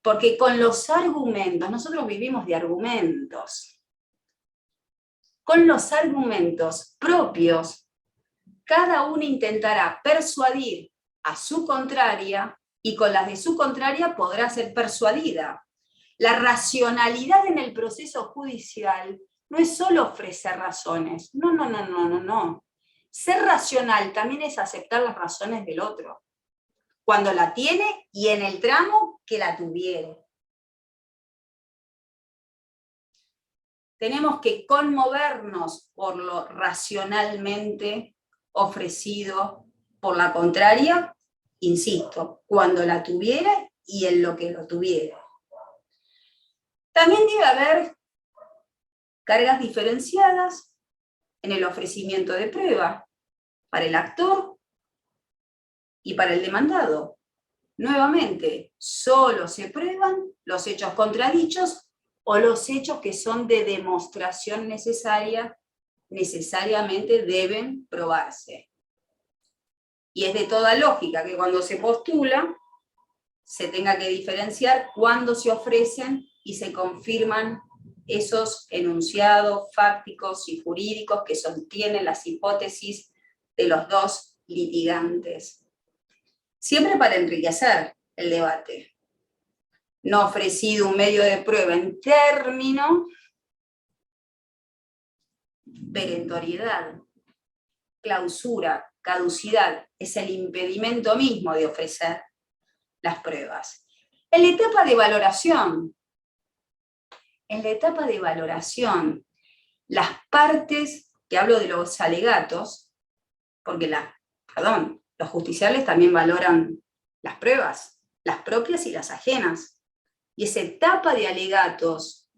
porque con los argumentos, nosotros vivimos de argumentos, con los argumentos propios, cada uno intentará persuadir a su contraria y con las de su contraria podrá ser persuadida. La racionalidad en el proceso judicial no es solo ofrecer razones, no. Ser racional también es aceptar las razones del otro, cuando la tiene y en el tramo que la tuviere. Tenemos que conmovernos por lo racionalmente ofrecido por la contraria, insisto, cuando la tuviera y en lo que lo tuviera. También debe haber cargas diferenciadas en el ofrecimiento de prueba para el actor y para el demandado. Nuevamente, solo se prueban los hechos contradichos o los hechos que son de demostración necesaria, necesariamente deben probarse. Y es de toda lógica que cuando se postula, se tenga que diferenciar cuándo se ofrecen y se confirman esos enunciados fácticos y jurídicos que sostienen las hipótesis de los dos litigantes. Siempre para enriquecer el debate. No ofrecido un medio de prueba en término, perentoriedad, clausura, caducidad, es el impedimento mismo de ofrecer las pruebas. En la etapa de valoración, las partes, que hablo de los alegatos, porque los justiciales también valoran las pruebas, las propias y las ajenas. Y esa etapa de alegatos,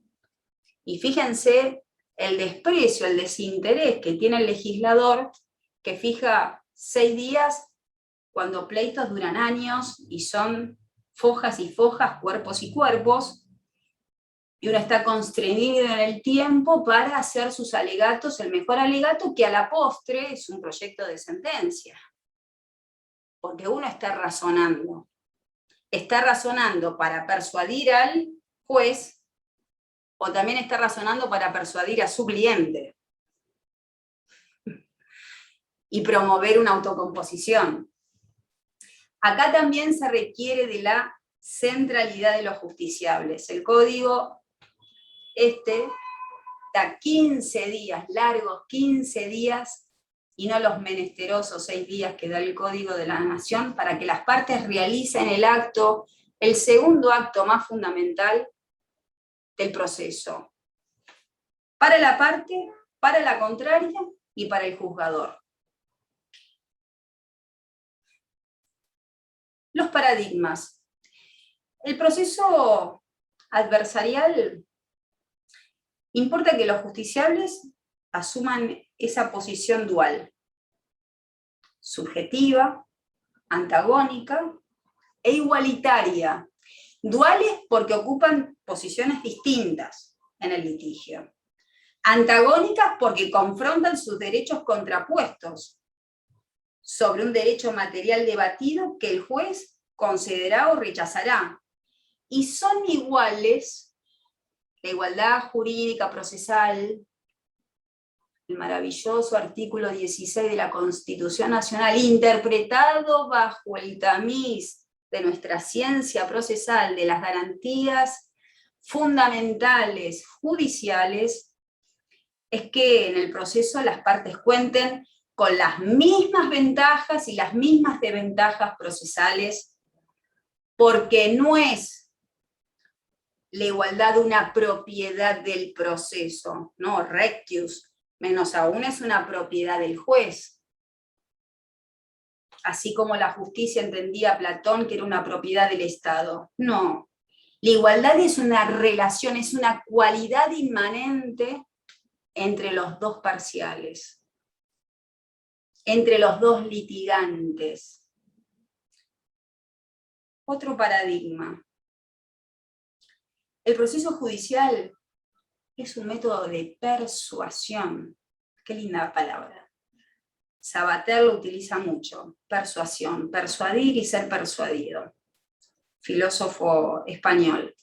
y fíjense el desprecio, el desinterés que tiene el legislador, que fija 6 días cuando pleitos duran años y son fojas y fojas, cuerpos y cuerpos, y uno está constreñido en el tiempo para hacer sus alegatos, el mejor alegato que a la postre es un proyecto de sentencia. Porque uno está razonando. Está razonando para persuadir al juez o también está razonando para persuadir a su cliente y promover una autocomposición. Acá también se requiere de la centralidad de los justiciables. El código da 15 días, largos 15 días, y no los menesterosos 6 días que da el Código de la Nación, para que las partes realicen el acto, el segundo acto más fundamental del proceso. Para la parte, para la contraria y para el juzgador. Los paradigmas. El proceso adversarial importa que los justiciables asuman esa posición dual, subjetiva, antagónica e igualitaria. Duales porque ocupan posiciones distintas en el litigio. Antagónicas porque confrontan sus derechos contrapuestos sobre un derecho material debatido que el juez concederá o rechazará. Y son iguales, la igualdad jurídica procesal, el maravilloso artículo 16 de la Constitución Nacional, interpretado bajo el tamiz de nuestra ciencia procesal de las garantías fundamentales judiciales, es que en el proceso las partes cuenten con las mismas ventajas y las mismas desventajas procesales, porque no es la igualdad una propiedad del proceso, no, rectius, menos aún es una propiedad del juez. Así como la justicia entendía Platón que era una propiedad del Estado. No, la igualdad es una relación, es una cualidad inmanente entre los dos parciales, entre los dos litigantes. Otro paradigma. El proceso judicial es un método de persuasión. Qué linda palabra. Sabater lo utiliza mucho. Persuasión, persuadir y ser persuadido. Filósofo español,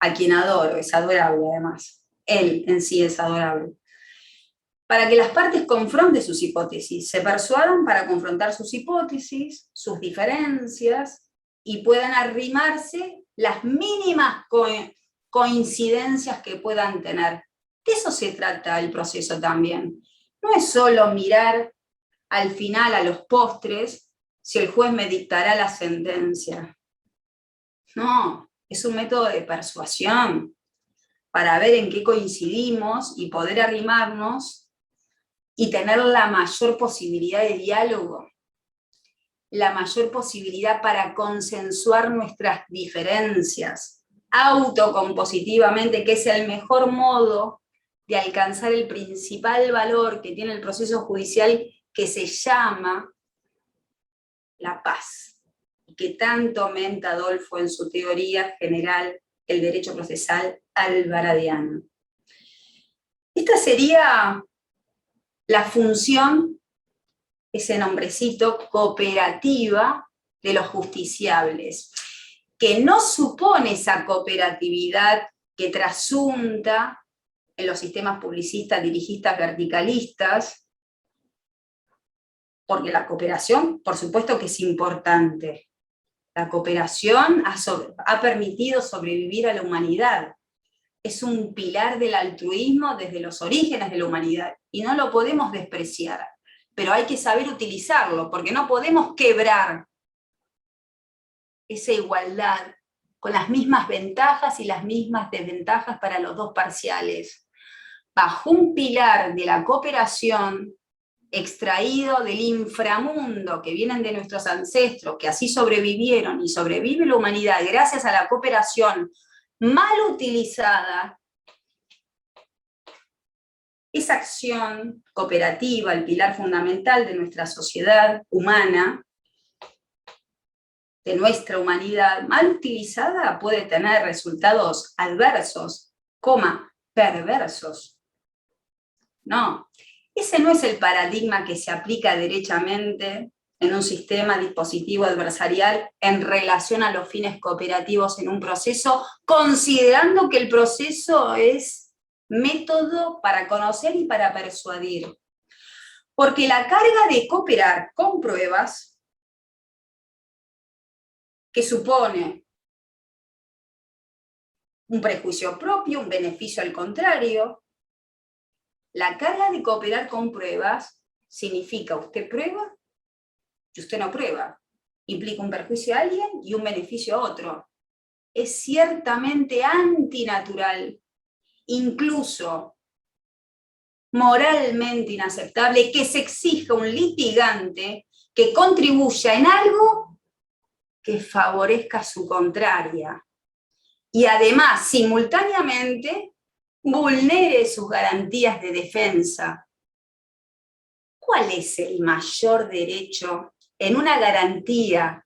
a quien adoro, es adorable además. Él en sí es adorable. Para que las partes confronten sus hipótesis, se persuadan para confrontar sus hipótesis, sus diferencias, y puedan arrimarse las mínimas coincidencias que puedan tener. De eso se trata el proceso también. No es solo mirar al final, a los postres, si el juez me dictará la sentencia. No, es un método de persuasión para ver en qué coincidimos y poder arrimarnos y tener la mayor posibilidad de diálogo, la mayor posibilidad para consensuar nuestras diferencias, autocompositivamente, que es el mejor modo de alcanzar el principal valor que tiene el proceso judicial, que se llama la paz, y que tanto menta Adolfo en su teoría general del derecho procesal alvaradiano. Esta sería la función, ese nombrecito, cooperativa de los justiciables, que no supone esa cooperatividad que trasunta en los sistemas publicistas, dirigistas, verticalistas, porque la cooperación, por supuesto que es importante. La cooperación ha permitido sobrevivir a la humanidad. Es un pilar del altruismo desde los orígenes de la humanidad, y no lo podemos despreciar, pero hay que saber utilizarlo, porque no podemos quebrar esa igualdad con las mismas ventajas y las mismas desventajas para los dos parciales. Bajo un pilar de la cooperación, extraído del inframundo, que vienen de nuestros ancestros, que así sobrevivieron, y sobrevive la humanidad gracias a la cooperación mal utilizada, esa acción cooperativa, el pilar fundamental de nuestra sociedad humana, de nuestra humanidad, mal utilizada puede tener resultados adversos, perversos. No, ese no es el paradigma que se aplica derechamente en un sistema dispositivo adversarial en relación a los fines cooperativos en un proceso, considerando que el proceso es método para conocer y para persuadir. Porque la carga de cooperar con pruebas, que supone un prejuicio propio, un beneficio al contrario, la carga de cooperar con pruebas significa usted prueba y usted no prueba. Implica un perjuicio a alguien y un beneficio a otro. Es ciertamente antinatural, incluso moralmente inaceptable, que se exija un litigante que contribuya en algo que favorezca su contraria. Y además, simultáneamente, vulnere sus garantías de defensa. ¿Cuál es el mayor derecho en una garantía,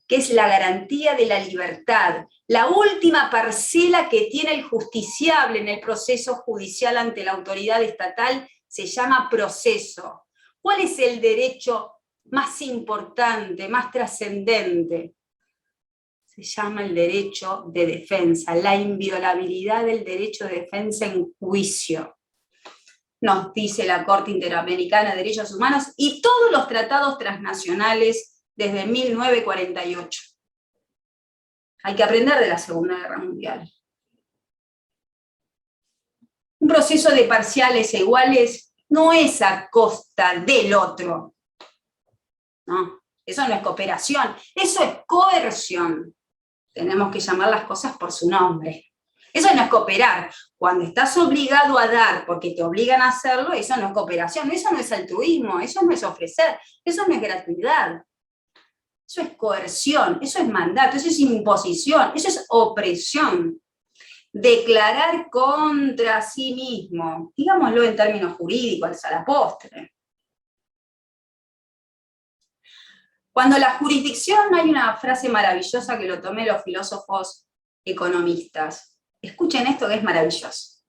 que es la garantía de la libertad, la última parcela que tiene el justiciable en el proceso judicial ante la autoridad estatal? Se llama proceso. ¿Cuál es el derecho más importante, más trascendente? Se llama el derecho de defensa, la inviolabilidad del derecho de defensa en juicio. Nos dice la Corte Interamericana de Derechos Humanos y todos los tratados transnacionales desde 1948. Hay que aprender de la Segunda Guerra Mundial. Un proceso de parciales e iguales no es a costa del otro. No, eso no es cooperación, eso es coerción. Tenemos que llamar las cosas por su nombre. Eso no es cooperar. Cuando estás obligado a dar porque te obligan a hacerlo, eso no es cooperación, eso no es altruismo, eso no es ofrecer, eso no es gratuidad. Eso es coerción, eso es mandato, eso es imposición, eso es opresión. Declarar contra sí mismo, digámoslo en términos jurídicos, a la postre. Cuando la jurisdicción, hay una frase maravillosa que lo tomé los filósofos economistas. Escuchen esto que es maravilloso.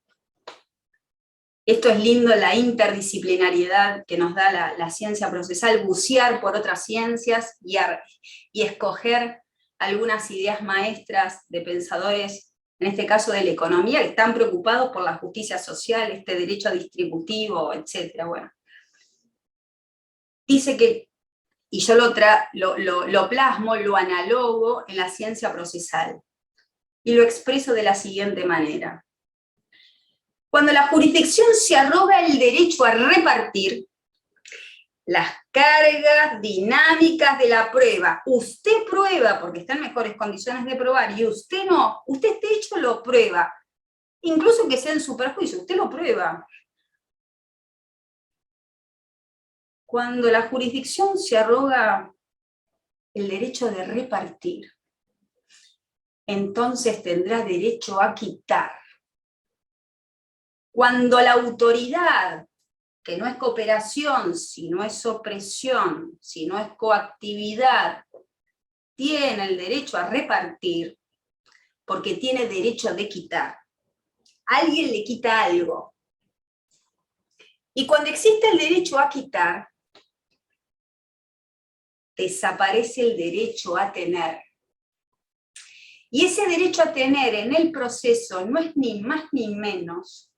Esto es lindo, la interdisciplinariedad que nos da la ciencia procesal, bucear por otras ciencias y escoger algunas ideas maestras de pensadores, en este caso de la economía, que están preocupados por la justicia social, este derecho distributivo, etc. Bueno, dice que, y yo lo plasmo, lo analogo en la ciencia procesal, y lo expreso de la siguiente manera. Cuando la jurisdicción se arroga el derecho a repartir las cargas dinámicas de la prueba, usted prueba porque está en mejores condiciones de probar, y usted no, usted este hecho lo prueba, incluso que sea en su perjuicio, usted lo prueba. Cuando la jurisdicción se arroga el derecho de repartir, entonces tendrá derecho a quitar. Cuando la autoridad, que no es cooperación, sino es opresión, sino es coactividad, tiene el derecho a repartir, porque tiene derecho de quitar. Alguien le quita algo. Y cuando existe el derecho a quitar, desaparece el derecho a tener. Y ese derecho a tener en el proceso no es ni más ni menos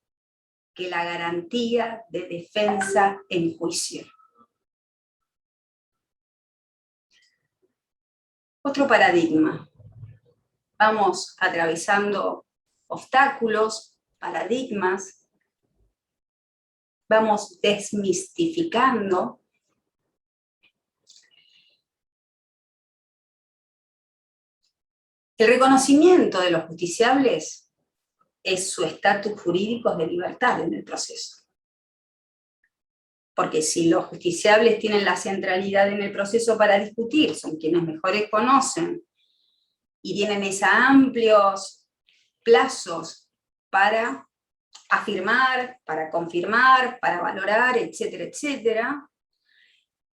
que la garantía de defensa en juicio. Otro paradigma. Vamos atravesando obstáculos, paradigmas, vamos desmistificando. El reconocimiento de los justiciables es su estatus jurídico de libertad en el proceso. Porque si los justiciables tienen la centralidad en el proceso para discutir, son quienes mejores conocen, y tienen esos amplios plazos para afirmar, para confirmar, para valorar, etcétera, etcétera,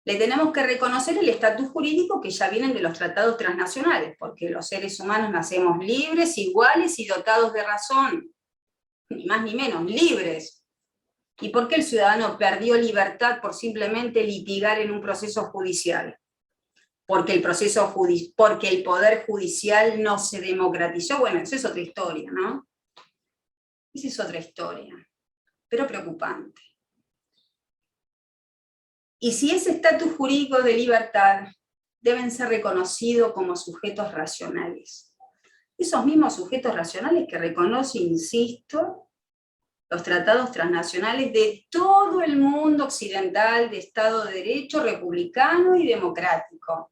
le tenemos que reconocer el estatus jurídico que ya vienen de los tratados transnacionales, porque los seres humanos nacemos libres, iguales y dotados de razón, ni más ni menos, libres. ¿Y por qué el ciudadano perdió libertad por simplemente litigar en un proceso judicial? Porque el poder judicial no se democratizó. Bueno, esa es otra historia, ¿no? Esa es otra historia, pero preocupante. Y si ese estatus jurídico de libertad deben ser reconocidos como sujetos racionales. Esos mismos sujetos racionales que reconoce, insisto, los tratados transnacionales de todo el mundo occidental de Estado de Derecho, republicano y democrático,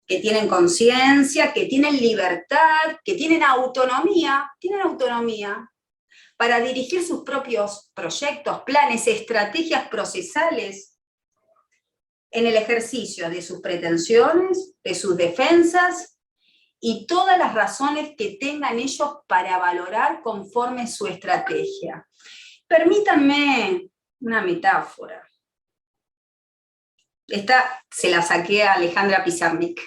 que tienen conciencia, que tienen libertad, que tienen autonomía para dirigir sus propios proyectos, planes, estrategias procesales en el ejercicio de sus pretensiones, de sus defensas y todas las razones que tengan ellos para valorar conforme su estrategia. Permítanme una metáfora. Esta se la saqué a Alejandra Pizarnik.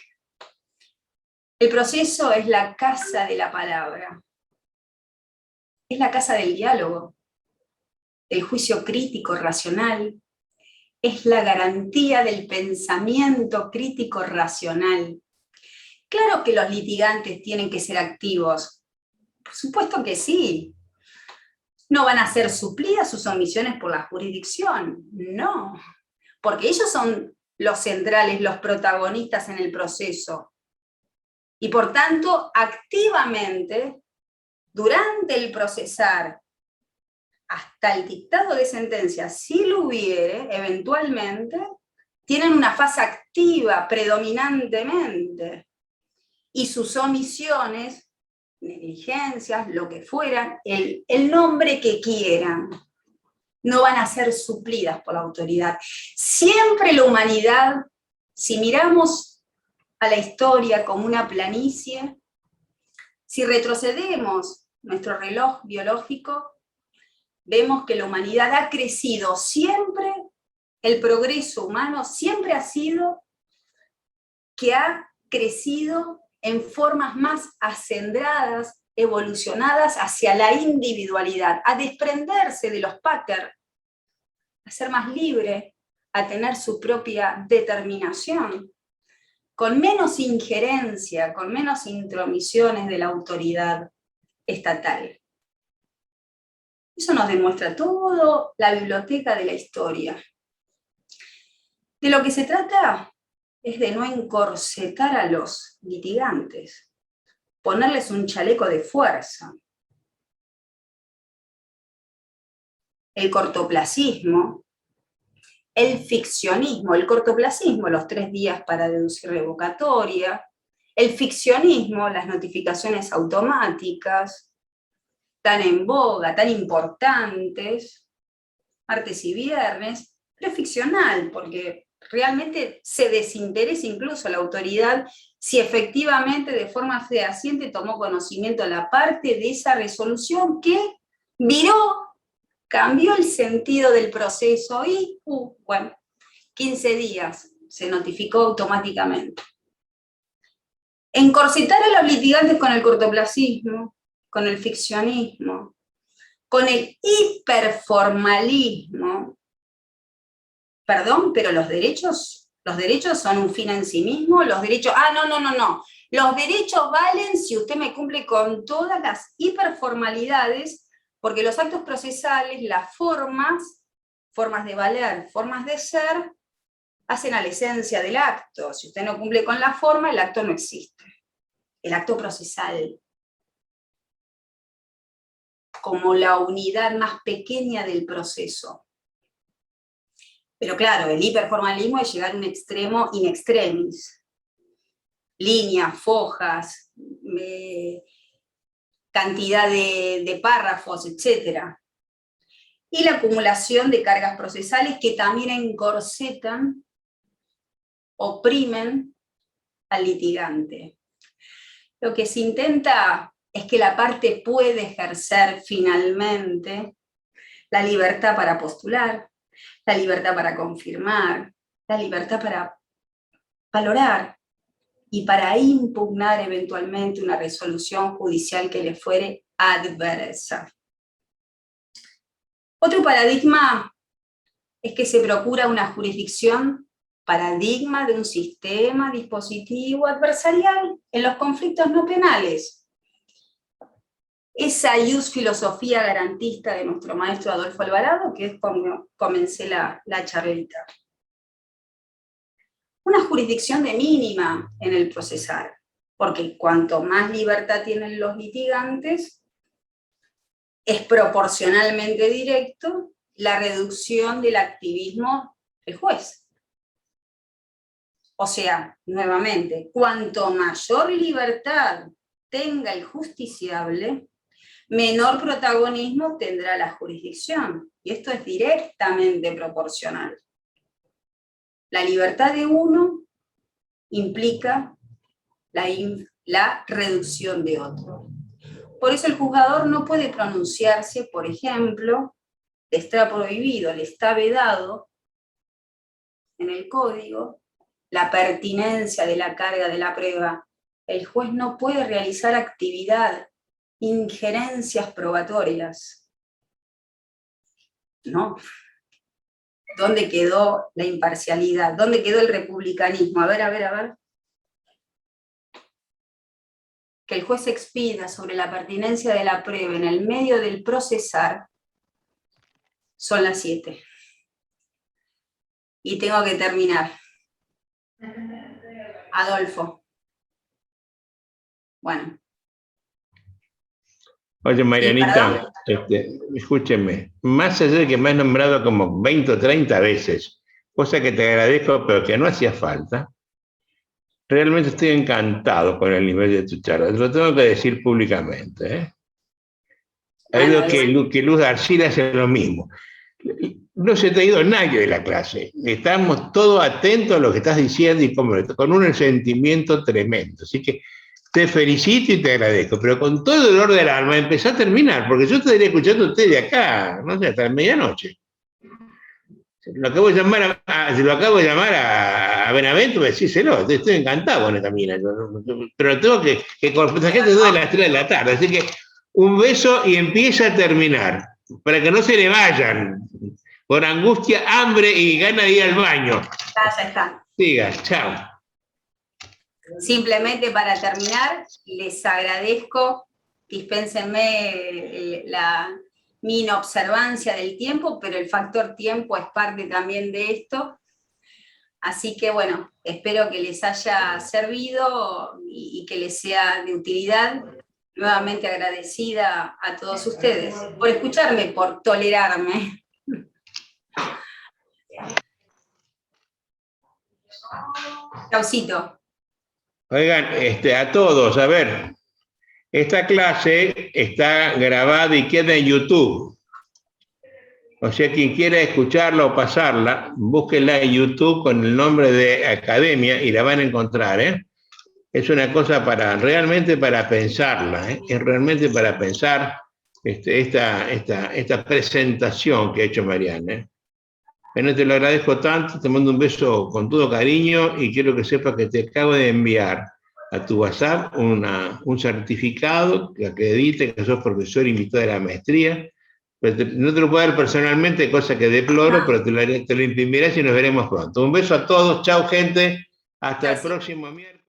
El proceso es la casa de la palabra. Es la casa del diálogo, del juicio crítico, racional. Es la garantía del pensamiento crítico racional. Claro que los litigantes tienen que ser activos. Por supuesto que sí. No van a ser suplidas sus omisiones por la jurisdicción. No. Porque ellos son los centrales, los protagonistas en el proceso. Y por tanto, activamente, durante el procesar, hasta el dictado de sentencia, si lo hubiere, eventualmente, tienen una fase activa predominantemente, y sus omisiones, negligencias, lo que fueran, el nombre que quieran, no van a ser suplidas por la autoridad. Siempre la humanidad, si miramos a la historia como una planicie, si retrocedemos nuestro reloj biológico, vemos que la humanidad ha crecido siempre, el progreso humano siempre ha sido que ha crecido en formas más acendradas, evolucionadas hacia la individualidad, a desprenderse de los patterns, a ser más libre, a tener su propia determinación, con menos injerencia, con menos intromisiones de la autoridad estatal. Eso nos demuestra toda la biblioteca de la historia. De lo que se trata es de no encorsetar a los litigantes, ponerles un chaleco de fuerza. El cortoplacismo, el ficcionismo, el cortoplacismo, los 3 días para deducir revocatoria, el ficcionismo, las notificaciones automáticas, tan en boga, tan importantes, martes y viernes, pero es ficcional, porque realmente se desinteresa incluso la autoridad si efectivamente de forma fehaciente tomó conocimiento de la parte de esa resolución que cambió el sentido del proceso y, bueno, 15 días se notificó automáticamente. Encorsetar a los litigantes con el cortoplacismo, con el ficcionismo, con el hiperformalismo. Perdón, pero los derechos son un fin en sí mismo, los derechos, no. Los derechos valen si usted me cumple con todas las hiperformalidades, porque los actos procesales, las formas de valer, formas de ser, hacen a la esencia del acto. Si usted no cumple con la forma, el acto no existe. El acto procesal, como la unidad más pequeña del proceso. Pero claro, el hiperformalismo es llegar a un extremo in extremis. Líneas, fojas, cantidad de párrafos, etc. Y la acumulación de cargas procesales que también encorsetan, oprimen al litigante. Lo que se intenta es que la parte puede ejercer finalmente la libertad para postular, la libertad para confirmar, la libertad para valorar y para impugnar eventualmente una resolución judicial que le fuere adversa. Otro paradigma es que se procura una jurisdicción paradigma de un sistema dispositivo adversarial en los conflictos no penales. Esa ius filosofía garantista de nuestro maestro Adolfo Alvarado, que es como comencé la charlita. Una jurisdicción de mínima en el procesar, porque cuanto más libertad tienen los litigantes, es proporcionalmente directo la reducción del activismo del juez. O sea, nuevamente, cuanto mayor libertad tenga el justiciable, menor protagonismo tendrá la jurisdicción. Y esto es directamente proporcional. La libertad de uno implica la reducción de otro. Por eso el juzgador no puede pronunciarse, por ejemplo, le está prohibido, le está vedado en el código la pertinencia de la carga de la prueba. El juez no puede realizar actividad, injerencias probatorias. No. ¿Dónde quedó la imparcialidad? ¿Dónde quedó el republicanismo? A ver. Que el juez expida sobre la pertinencia de la prueba en el medio del procesar, son las 7. Y tengo que terminar. Adolfo. Bueno. Oye, Marianita, escúcheme, más allá de que me has nombrado como 20 o 30 veces, cosa que te agradezco, pero que no hacía falta, realmente estoy encantado con el nivel de tu charla. Te lo tengo que decir públicamente, ¿eh? Ha habido que Luz Arcila hace lo mismo. No se te ha ido nadie de la clase. Estamos todos atentos a lo que estás diciendo y con un sentimiento tremendo. Así que te felicito y te agradezco, pero con todo el dolor del alma empecé a terminar, porque yo estaría escuchando a usted de acá, no sé, hasta la medianoche. Lo acabo de llamar a Benavento, decíselo, estoy encantado con esta mina, pero tengo que con esta gente desde las 3 de la tarde, así que un beso y empieza a terminar, para que no se le vayan, por angustia, hambre y gana de ir al baño. Ya está. Siga, chao. Simplemente para terminar, les agradezco, dispénsenme mi inobservancia del tiempo, pero el factor tiempo es parte también de esto. Así que bueno, espero que les haya servido y que les sea de utilidad. Nuevamente agradecida a todos ustedes por escucharme, por tolerarme. Chaucito. Oigan, a todos, a ver, esta clase está grabada y queda en YouTube. O sea, quien quiera escucharla o pasarla, búsquenla en YouTube con el nombre de Academia y la van a encontrar, ¿eh? Es una cosa realmente para pensarla, ¿eh? Es realmente para pensar esta presentación que ha hecho Mariana, ¿eh? Bueno, te lo agradezco tanto, te mando un beso con todo cariño y quiero que sepas que te acabo de enviar a tu WhatsApp un certificado que acredite que sos profesor invitado de la maestría. Pero no te lo puedo dar personalmente, cosa que deploro, pero te lo imprimirás y nos veremos pronto. Un beso a todos, chao gente, hasta el próximo miércoles.